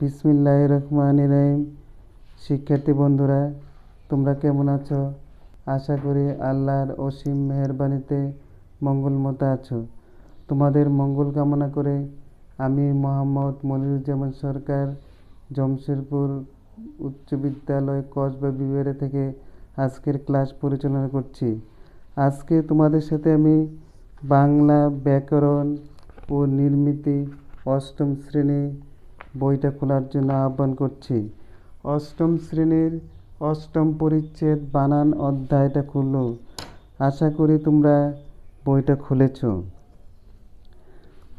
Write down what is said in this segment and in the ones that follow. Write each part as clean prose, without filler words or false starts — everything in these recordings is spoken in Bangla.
বিসমিল্লাহির রহমানির রহিম। শিক্ষার্থী বন্ধুরা, তোমরা কেমন আছো? আশা করি আল্লাহর অসীম মেহেরবানিতে মঙ্গলমতো আছো। তোমাদের মঙ্গল কামনা করে আমি মোহাম্মদ মনিরুজ্জামান সরকার, জমশেরপুর উচ্চ বিদ্যালয় কসবা বিভাগে থেকে আজকের ক্লাস পরিচালনা করছি। আজকে তোমাদের সাথে আমি বাংলা ব্যাকরণ ও নির্মিতি অষ্টম শ্রেণী বইটা খোলার জন্য আহ্বান করছি। অষ্টম শ্রেণীর অষ্টম পরিচ্ছেদ বানান অধ্যায়টা খুললো। আশা করি তোমরা বইটা খুলেছ।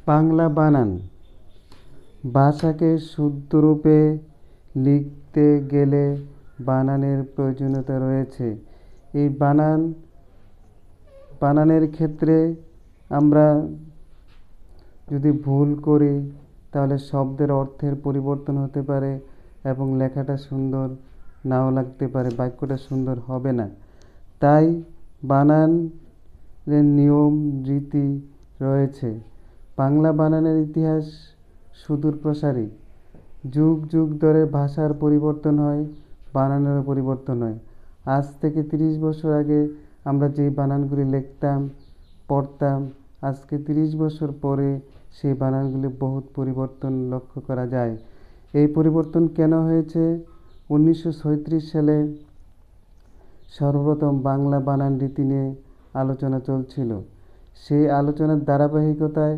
বাংলা বানান। ভাষাকে শুদ্ধরূপে লিখতে গেলে বানানের প্রয়োজনীয়তা রয়েছে। এই বানানের ক্ষেত্রে আমরা যদি ভুল করি তাহলে শব্দের অর্থের পরিবর্তন হতে পারে এবং লেখাটা সুন্দর নাও লাগতে পারে, বাক্যটা সুন্দর হবে না। তাই বানানের নিয়ম রীতি রয়েছে। বাংলা বানানের ইতিহাস সুদূর প্রসারী। যুগ যুগ ধরে ভাষার পরিবর্তন হয়, বানানেরও পরিবর্তন হয়। আজ থেকে 30 বছর আগে আমরা যেই বানানগুলি লিখতাম, পড়তাম, আজকে 30 বছর পরে সেই বানানগুলি বহুত পরিবর্তন লক্ষ্য করা যায়। এই পরিবর্তন কেন হয়েছে? 1936 সালে সর্বপ্রথম বাংলা বানান রীতি নিয়ে আলোচনা চলছিল। সেই আলোচনার ধারাবাহিকতায়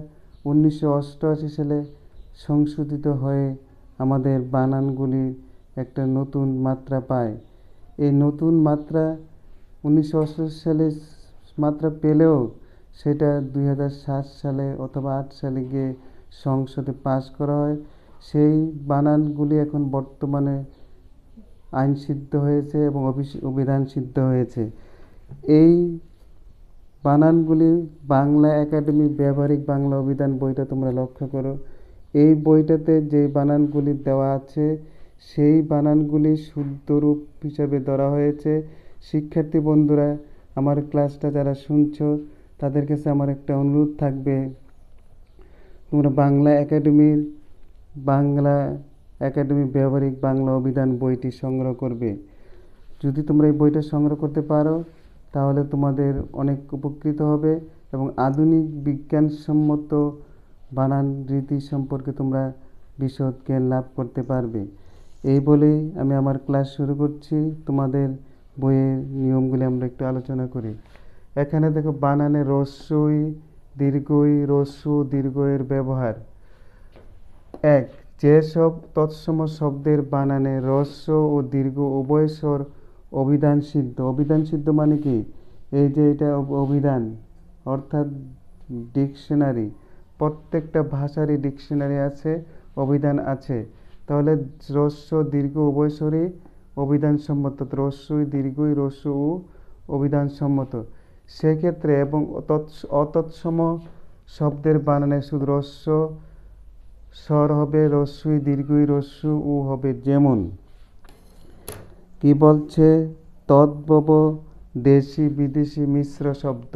1988 সালে সংশোধিত হয়ে আমাদের বানানগুলি একটা নতুন মাত্রা পায়। এই নতুন মাত্রা 1988 সালে মাত্রা পেলেও সেটা 2007 সালে অথবা 8 সালে গিয়ে সংসদে পাস করা হয়। সেই বানানগুলি এখন বর্তমানে আইন সিদ্ধ হয়েছে এবং অভিধান সিদ্ধ হয়েছে। এই বানানগুলি বাংলা একাডেমি ব্যবহারিক বাংলা অভিধান বইটা তোমরা লক্ষ্য করো। এই বইটাতে যে বানানগুলি দেওয়া আছে সেই বানানগুলি শুদ্ধ রূপ হিসাবে ধরা হয়েছে। শিক্ষার্থী বন্ধুরা, আমার ক্লাসটা যারা শুনছো তাদের কাছে আমার একটা অনুরোধ থাকবে, তোমরা বাংলা একাডেমি ব্যবহারিক বাংলা অভিধান বইটি সংগ্রহ করবে। যদি তোমরা এই বইটা সংগ্রহ করতে পারো তাহলে তোমাদের অনেক উপকৃত হবে এবং আধুনিক বিজ্ঞানসম্মত বানান রীতি সম্পর্কে তোমরা বিশদ জ্ঞান লাভ করতে পারবে। এই বলেই আমি আমার ক্লাস শুরু করছি। তোমাদের বইয়ের নিয়মগুলি আমরা একটু আলোচনা করি। এখানে দেখো বানানে রস্যই, দীর্ঘই, রস্যু, দীর্ঘয়ের ব্যবহার। 1. যেসব তৎসম শব্দের বানানে রস্য ও দীর্ঘ উভয় স্বর অভিধান সিদ্ধ। অভিধান সিদ্ধ মানে কি? এই যে এটা অভিধান অর্থাৎ ডিকশনারি। প্রত্যেকটা ভাষারই ডিকশনারি আছে, অভিধান আছে। তাহলে রস্য দীর্ঘ উভয় স্বরই অভিধানসম্মত। রস্যই, দীর্ঘই, রস্য ও অভিধানসম্মত। সেক্ষেত্রে এবং অতৎসম শব্দের বানানে শুধু রস্য স্বর হবে, রস্যই, দীর্ঘই, রস্য ও হবে। যেমন কি বলছে? তদ্ভব দেশি বিদেশি মিশ্র শব্দ।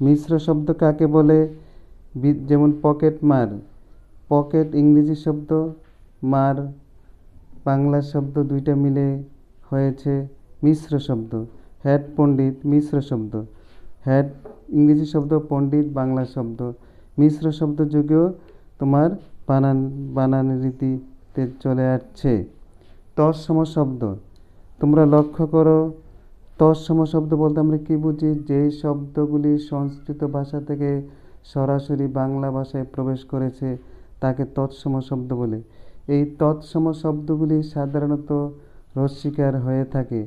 মিশ্র শব্দ কাকে বলে? যেমন পকেট মার। পকেট ইংরেজি শব্দ, মার বাংলা শব্দ, দুইটা মিলে হয়েছে মিশ্র শব্দ। হেড পণ্ডিত মিশ্র শব্দ। হেড ইংরেজি শব্দ, পণ্ডিত বাংলা শব্দ। মিশ্র শব্দ যুগেও তোমার বানান রীতিতে চলে আসছে। তৎসম শব্দ তোমরা লক্ষ্য করো। তৎসম শব্দ বলতে আমরা কি বুঝি? যেই শব্দগুলি সংস্কৃত ভাষা থেকে সরাসরি বাংলা ভাষায় প্রবেশ করেছে তাকে তৎসম শব্দ বলে। এই তৎসম শব্দগুলি সাধারণত রস্বীকার হয়ে থাকে,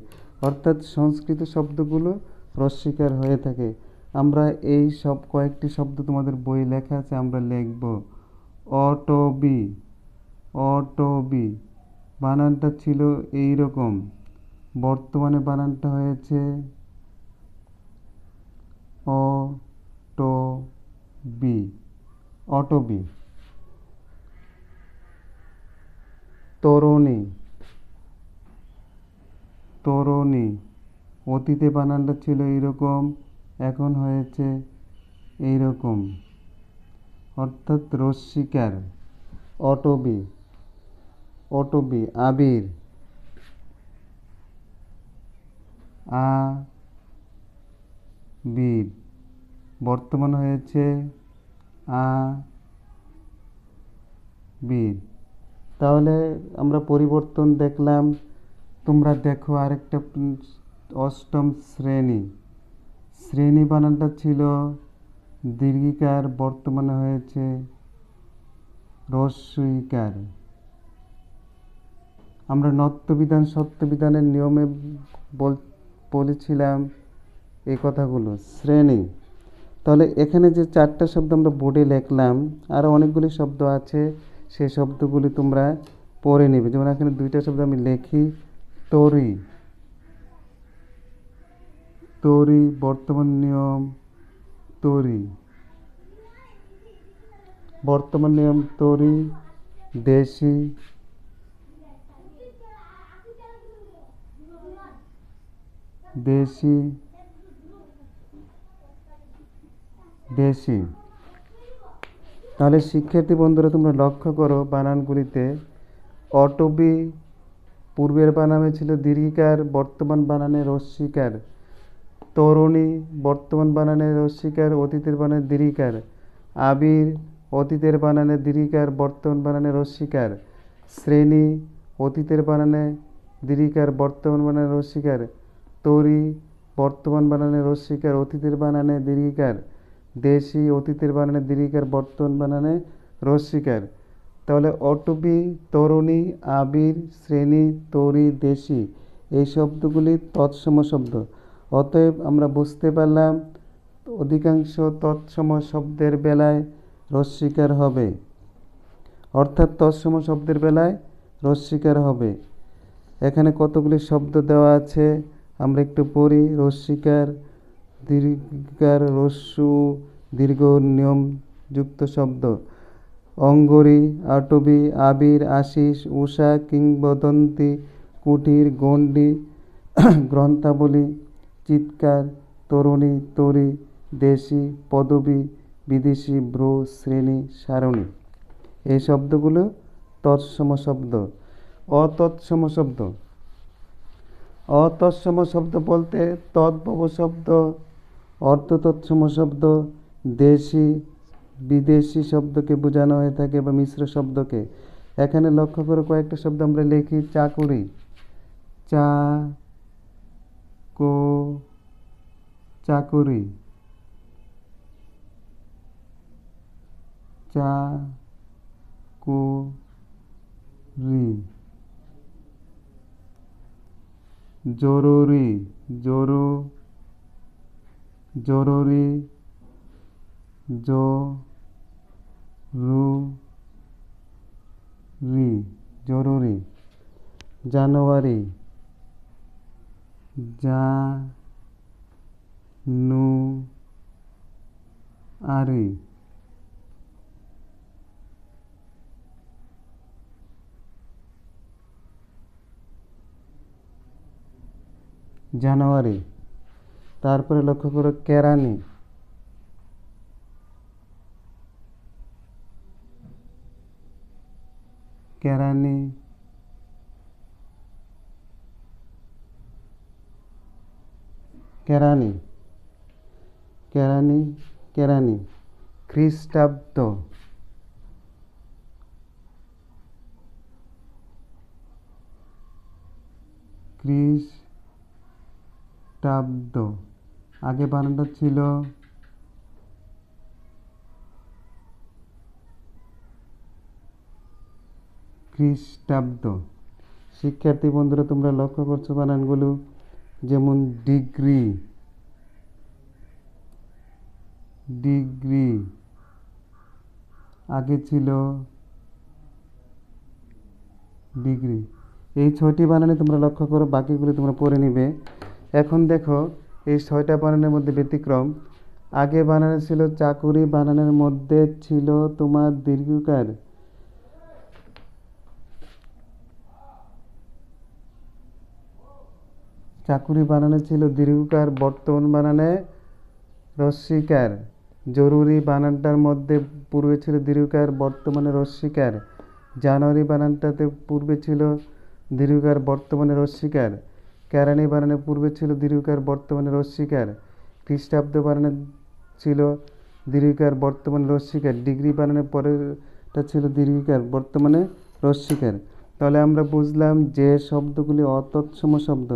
অর্থাৎ সংস্কৃত শব্দগুলো রস্বীকার হয়ে থাকে। আমরা এই সব কয়েকটি শব্দ তোমাদের বই লেখা আছে, আমরা লিখব। অটবি। অটবি বানানটা ছিল এই রকম, বর্তমানে বানানটা হয়েছে অটবি। অটবি। তরুণী। তরুণী অতীতে বানানটা ছিল এইরকম, এখন হয়েছে এইরকম, অর্থাৎ রস্বীকার। অটবি। অটবি, আবির, আ বীর, বর্তমান হয়েছে আ বীর। তাহলে আমরা পরিবর্তন দেখলাম। তোমরা দেখো আরেকটা অষ্টম শ্রেণী, শ্রেণী বানানটা ছিল দীর্ঘিকার, বর্তমানে হয়েছে রস্বইকার। আমরা নত্যবিধান সত্যবিধানের নিয়মে বলেছিলাম এই কথাগুলো। শ্রেণী, তাহলে এখানে যে চারটা শব্দ আমরা বোর্ডে লিখলাম, আরও অনেকগুলি শব্দ আছে, সেই শব্দগুলি তোমরা পড়ে নেবে। যেমন এখানে দুইটা শব্দ আমি লিখি, তরি, তরি বর্তমান নিয়ম তরি, বর্তমান নিয়ম তরি। দেশি, দেশি, দেশি। তাহলে শিক্ষার্থী বন্ধুরা তোমরা লক্ষ্য করো বানানগুলিতে, অটবি পূর্বের বানানে ছিল দীর্ঘিকার, বর্তমান বানানে রস্বইকার। তরুণী বর্তমান বানানে রস্বইকার, অতীতের বানানে দীর্ঘিকার। আবির অতীতের বানানে দীর্ঘিকার, বর্তমান বানানে রস্বইকার। শ্রেণী অতীতের বানানে দীর্ঘিকার, বর্তমান বানানে রস্বইকার। তরি বর্তমান বানানে রস্বইকার, অতীতের বানানে দীর্ঘিকার। দেশি অতীতের বানানে দীর্ঘিকার, বর্তমান বানানে রস্বইকার। তাহলে অটবি, তরুণী, আবির, শ্রেণী, তরি, দেশি এই শব্দগুলি তৎসম শব্দ। অতএব আমরা বুঝতে পারলাম অধিকাংশ তৎসম শব্দের বেলায় রস্বইকার হবে, অর্থাৎ তৎসম শব্দের বেলায় রস্বইকার হবে। এখানে কতগুলি শব্দ দেওয়া আছে আমরা একটু পড়ি। রস্বইকার, দীর্ঘিকার, রস্যু, দীর্ঘ নিয়মযুক্ত শব্দ। অঙ্গরি, আটবি, আবির, আশিস, উষা, কিংবদন্তি, কুটির, গণ্ডি, গ্রন্থাবলী, চিৎকার, তরুণী, তরি, দেশি, পদবী, বিদেশি, ব্রু, শ্রেণী, সারণী এই শব্দগুলো তৎসম শব্দ। অতৎসম শব্দ, অতৎসম শব্দ বলতে তদ্ভব শব্দ, অর্থতৎসম শব্দ, দেশি বিদেশি শব্দকে বোঝানো হয়ে থাকে বা মিশ্র শব্দকে। এখানে লক্ষ্য করে কয়েকটা শব্দ আমরা লিখি। চাকুরি, চা কো চাকুরি, চা কো রি। জরুরি, জরু জরুরি, জরুরি, জরুরি। জানুয়ারি, জানুয়ারি। জানুয়ারি। তারপরে লক্ষ্য করো কেরানি, কেরানি, কেরানি, কেরানি, কেরানি। খ্রিস্টাব্দ, খ্রিস্টাব্দ। আগে বানানটা ছিল খ্রিস্টাব্দ। শিক্ষার্থী বন্ধুরা তোমরা লক্ষ্য করছো বানানগুলো, যেমন ডিগ্রি, ডিগ্রি আগে ছিল ডিগ্রি। এই 6টি বানানে তোমরা লক্ষ্য করো, বাকিগুলো তোমরা পড়ে নিবে। এখন দেখো এই 6টা বানানের মধ্যে ব্যতিক্রম। আগে বানানে ছিল চাকুরি, বানানের মধ্যে ছিল তোমার দীর্ঘকার। চাকুরি বানানে ছিল দীর্ঘকার, বর্তমান বানানে রস্বইকার। জরুরি বানানটার মধ্যে পূর্বে ছিল দীর্ঘকার, বর্তমানে রস্বইকার। জানুয়ারি বানানটাতে পূর্বে ছিল দীর্ঘকার, বর্তমানে রস্বীকার। কেরানি বানানে পূর্বে ছিল দীর্ঘকার, বর্তমানে রস্বীকার। খ্রিস্টাব্দ বানানে ছিল দীর্ঘকার, বর্তমানে রস্বীকার। ডিগ্রি বানানের পরেরটা ছিল দীর্ঘকার, বর্তমানে রস্বীকার। তাহলে আমরা বুঝলাম যে শব্দগুলি অতৎসম শব্দ,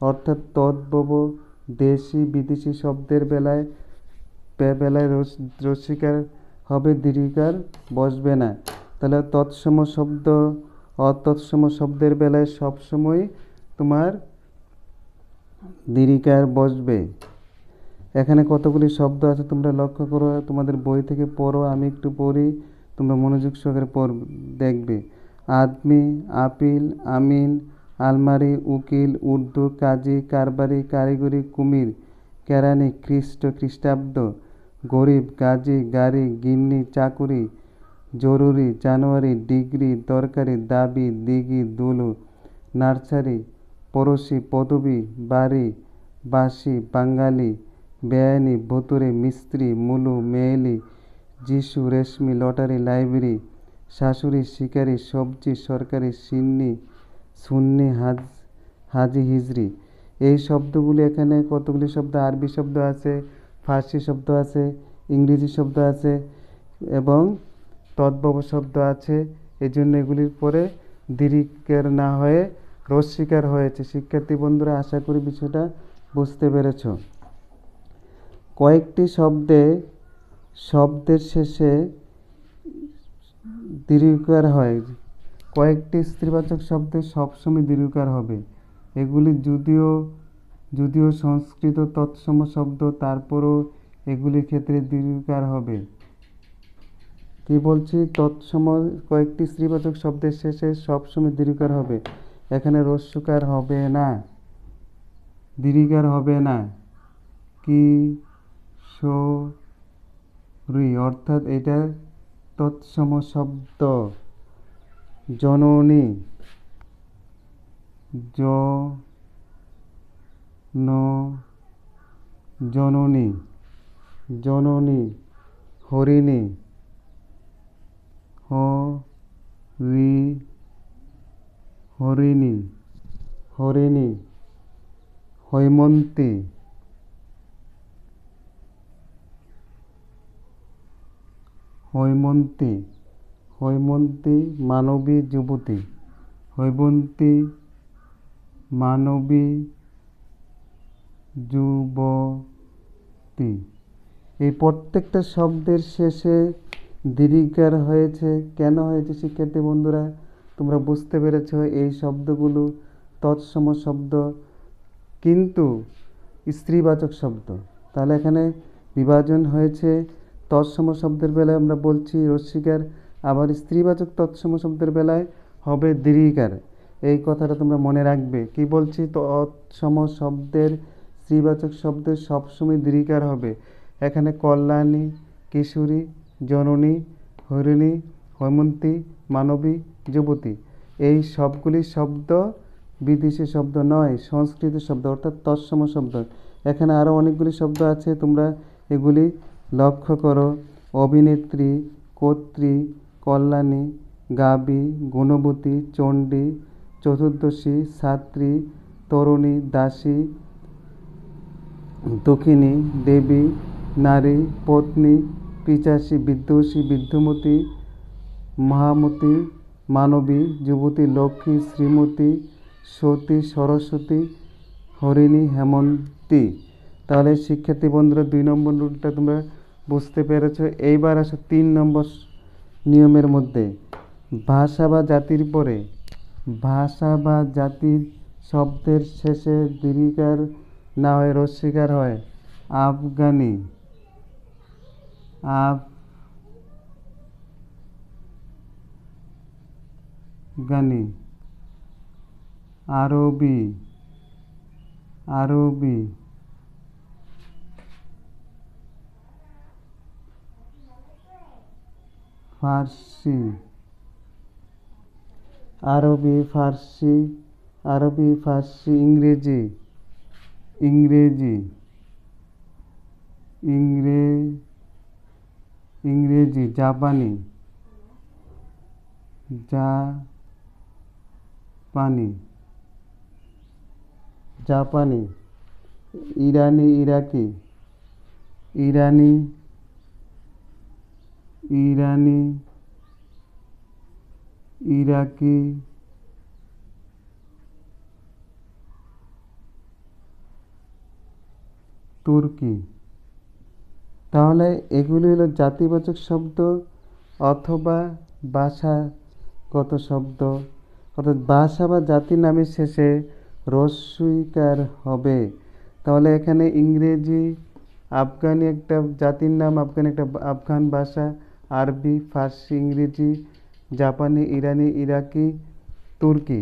অর্থাৎ তদ্ভব দেশি বিদেশি শব্দের বেলায় রস্বীকার হবে, দীর্ঘিকার বসবে না। তাহলে তৎসম শব্দ অতৎসম শব্দের বেলায় সবসময় তোমার দীর্ঘিকার বসবে। এখানে কতগুলি শব্দ আছে তোমরা লক্ষ্য করো, তোমাদের বই থেকে পড়ো, আমি একটু পড়ি, তোমরা মনোযোগ সহকারে দেখবে। আদমি, আপিল, আমিন, আলমারি, উকিল, উর্দু, কাজী, কারবারি, কারিগরি, কুমির, কেরানি, খ্রিস্ট, খ্রিস্টাব্দ, গরিব, গাজী, গাড়ি, গিন্নি, চাকুরি, জরুরি, জানুয়ারি, ডিগ্রি, দরকারি, দাবি, দিঘি, দুলু, নার্সারি, পড়শি, পদবী, বাড়ি, বাসি, বাঙালি, বেআইনি, ভুতুরে, মিস্ত্রি, মুলু, মেয়েলি, যিশু, রেশমি, লটারি, লাইব্রেরি, শাশুড়ি, শিকারি, সবজি, সরকারি, সিন্নি, সুন্নি, হাজি, হিজরি। এই শব্দগুলি, এখানে কতগুলি শব্দ আরবি শব্দ আছে, ফার্সি শব্দ আছে, ইংরেজি শব্দ আছে এবং তদ্ভব শব্দ আছে। এই জন্য এগুলির পরে দীর্ঘিকার না হয়ে রস্বীকার হয়েছে। শিক্ষার্থী বন্ধুরা, আশা করি বিষয়টা বুঝতে পেরেছ। কয়েকটি শব্দের শেষে দীর্ঘিকার হয়। কয়েকটি স্ত্রীবাচক শব্দে সবসময় দীর্ঘিকার হবে। এগুলি যদিও সংস্কৃত তৎসম শব্দ, তারপরও এগুলির ক্ষেত্রে দীর্ঘিকার হবে। কি বলছি? তৎসম কয়েকটি স্ত্রীবাচক শব্দের শেষে সবসময় দীর্ঘিকার হবে। এখানে হ্রস্বকার হবে না, দীর্ঘিকার হবে না। কিশোরী, অর্থাৎ এটা তৎসম শব্দ। জননী, জননী, জননী। হরিণী, হরিণী, হরিণী। হৈমন্তী, হৈমন্তী, হৈমন্তী। মানবী, যুবতী, হৈমন্তী, মানবী, যুবতী। এই প্রত্যেকটা শব্দের শেষে দীর্ঘিকার হয়েছে। কেন হয়েছে শিক্ষার্থী বন্ধুরা? তোমরা বুঝতে পেরেছ, এই শব্দগুলো তৎসম শব্দ কিন্তু স্ত্রীবাচক শব্দ। তাহলে এখানে বিভাজন হয়েছে। তৎসম শব্দের বেলায় আমরা বলছি রস্বীকার, আবার স্ত্রীবাচক তৎসম শব্দের বেলায় হবে দীর্ঘিকার। এই কথাটা তোমরা মনে রাখবে। কি বলছি? তৎসম শব্দের স্ত্রীবাচক শব্দের সবসময় দীর্ঘিকার হবে। এখানে কল্যাণী, কিশোরী, জননী, হরিণী, হৈমন্তী, মানবী, যুবতী, এই সবগুলি শব্দ বিদেশি শব্দ নয়, সংস্কৃত শব্দ, অর্থাৎ তৎসম শব্দ। এখানে আরও অনেকগুলি শব্দ আছে, তোমরা এগুলি লক্ষ্য করো। অভিনেত্রী, কর্ত্রী, কল্যাণী, গাবি, গুণবতী, চণ্ডী, চতুর্দশী, ছাত্রী, তরুণী, দাসী, দক্ষিণী, দেবী, নারী, পত্নী, পিচাসী, বিদ্যুষী, বিদ্যুমতী, মহামতী, মানবী, যুবতী, লক্ষ্মী, শ্রীমতী, সতী, সরস্বতী, হরিণী, হেমন্তী। তাহলে শিক্ষার্থী বন্ধুরা 2 নম্বর রুলটা তোমরা বুঝতে পেরেছ। এইবার আসো 3 নম্বর নিয়মের মধ্যে। ভাষা বা জাতির পরে, ভাষা বা জাতির শব্দের শেষে দীর্ঘিকার না হয়ে হ্রস্বীকার হয়। আফগানি, আফগানি। আরবি, আরবি। ফার্সি, আরবি, ফার্সি, আরবি, ফার্সি। ইংরেজি, ইংরেজি, ইংরেজি। জাপানি, জাপানি, জাপানি। ইরানি, ইরাকি, ইরানি, ইরানি, ইরাকি, তুর্কি। তাহলে এগুলি হলো জাতিবাচক শব্দ অথবা ভাষাগত শব্দ, অর্থাৎ ভাষা বা জাতির নামের শেষে রস্বইকার হবে। তাহলে এখানে ইংরেজি, আফগানি একটা জাতির নাম, আফগানি একটা আফগান ভাষা, আরবি, ফার্সি, ইংরেজি, জাপানি, ইরানি, ইরাকি, তুর্কি।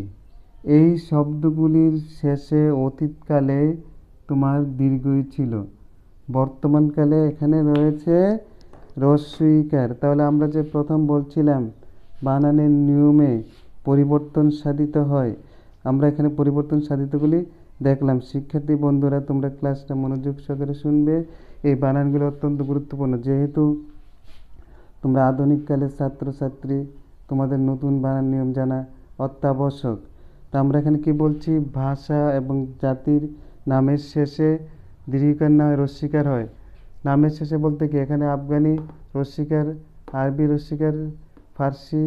এই শব্দগুলির শেষে অতীতকালে তোমার দীর্ঘই ছিল, বর্তমানকালে এখানে রয়েছে রস্বইকার। তাহলে আমরা যে প্রথম বলছিলাম বানানের নিয়মে পরিবর্তন সাধিত হয়, আমরা এখানে পরিবর্তন সাধিতগুলি দেখলাম। শিক্ষার্থী বন্ধুরা, তোমরা ক্লাসটা মনোযোগ সহকারে শুনবে। এই বানানগুলো অত্যন্ত গুরুত্বপূর্ণ, যেহেতু তোমরা আধুনিককালের ছাত্রছাত্রী, তোমাদের নতুন বানান নিয়ম জানা অত্যাবশ্যক। তা আমরা এখানে কি বলছি, ভাষা এবং জাতির নামের শেষে দীর্ঘিকার না হয় রস্বইকার হয়। নামের শেষে বলতে কি, এখানে আফগানি রস্বইকার, আরবি রস্বইকার, ফার্সি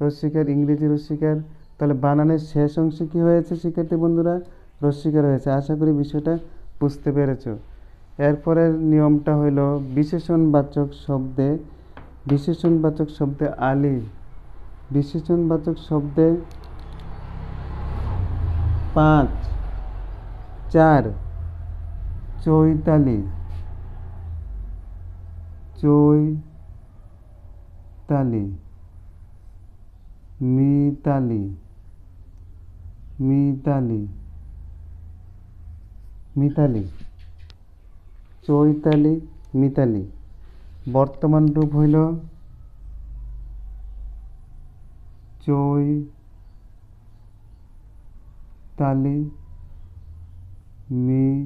রস্বইকার, ইংরেজি রস্বইকার। তাহলে বানানের শেষ অংশে কি হয়েছে শিক্ষার্থী বন্ধুরা, রস্বইকার হয়েছে। আশা করি বিষয়টা বুঝতে পেরেছ। এরপরের নিয়মটা হইল বিশেষণবাচক শব্দে, বিশেষণবাচক শব্দে আলি, বিশেষণবাচক শব্দে 5, 4 চৈতালি, চৈতালি, মিতালি, মিতালি, মিতালি, চৈতালি, মিতালি। বর্তমান রূপ হইল চৈতালি, মিতালি,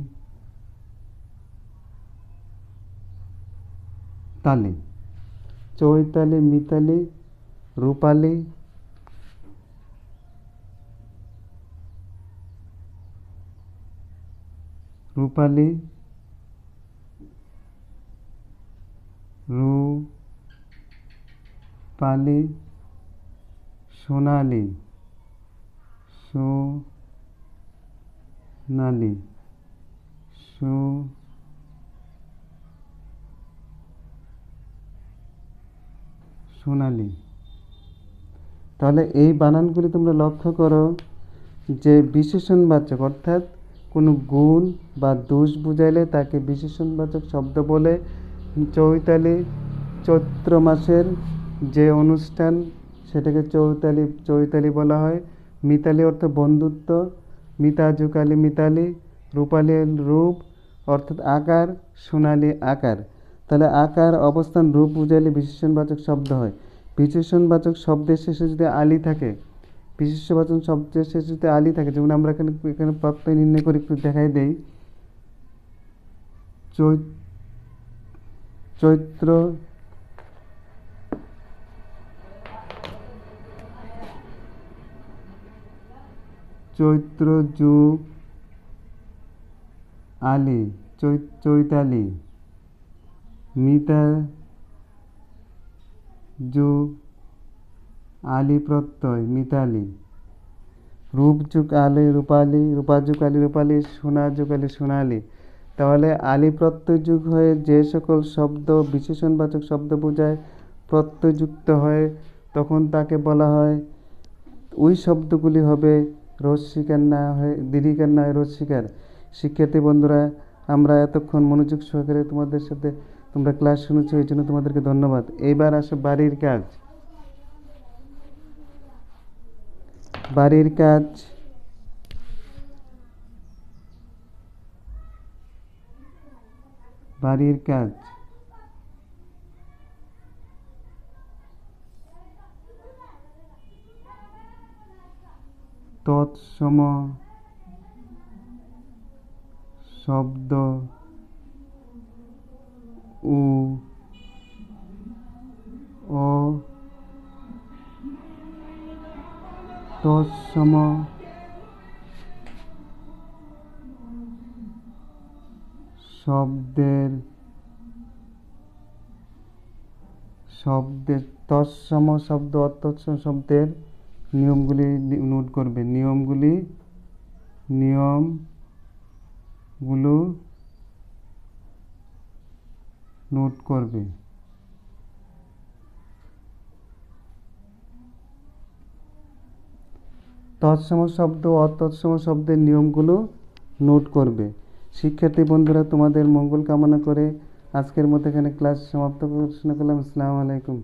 চৈতালি, মিতালি, রূপালি, রূপালি, রূপালি, সোনালি, সোনালি, সোনালি। তাহলে এই বানানগুলি তোমরা লক্ষ্য করো যে বিশেষণবাচক, অর্থাৎ কোনো গুণ বা দোষ বুঝাইলে তাকে বিশেষণবাচক শব্দ বলে। চৈতালি, চৈত্র মাসের যে অনুষ্ঠান সেটাকে চৈতালি, চৈতালি বলা হয়। মিতালি অর্থ বন্ধুত্ব, মিতাজুকালি, মিতালি। রূপালি রূপ অর্থাৎ আকার, সোনালি আকার। তাহলে আকার, অবস্থান, রূপ বুঝাইলে বিশেষণবাচক শব্দ হয়। বিশেষণবাচক শব্দের শেষে যদি আলি থাকে, বিশেষণবাচক শব্দের শেষে যদি আলি থাকে, যেমন আমরা এখানে এখানে প্রত্যয় নির্ণয় করে একটু দেখাই দেই। চৈত্র, চৈত্র যুগ আলি, চৈতালি। মিতা যুগ আলি প্রত্যয়, মিতালি। রূপ যুগ আলি, রূপালি, রূপা যুগ আলি, রূপালি। সোনা যুগ আলি, সোনালি। তাহলে আলি প্রত্যয় যুগ হয়ে যে সকল শব্দ বিশেষণবাচক শব্দ বোঝায় প্রত্যয়যুক্ত হয়, তখন তাকে বলা হয়, ওই শব্দগুলি হবে রস্বইকার না হয়, দীর্ঘিকার না হয় রস্বইকার। শিক্ষার্থী বন্ধুরা, আমরা এতক্ষণ মনোযোগ সহকারে তোমাদের সাথে তোমরা ক্লাস শুনেছো, এই জন্য তোমাদেরকে ধন্যবাদ। এইবার আসো বাড়ির কাজ। বাড়ির কাজ, বাড়ির কাজ। তৎসম শব্দ ও তৎসম শব্দের তৎসম শব্দ অতৎসম শব্দের নিয়মগুলি নোট করবে। নিয়মগুলো নোট করবে। তৎসম শব্দ অতৎসম শব্দের নিয়মগুলো নোট করবে। শিক্ষার্থী বন্ধুরা, তোমাদের মঙ্গল কামনা করে আজকের মতো এখানে ক্লাস সমাপ্ত ঘোষণা করলাম। আসসালামু আলাইকুম।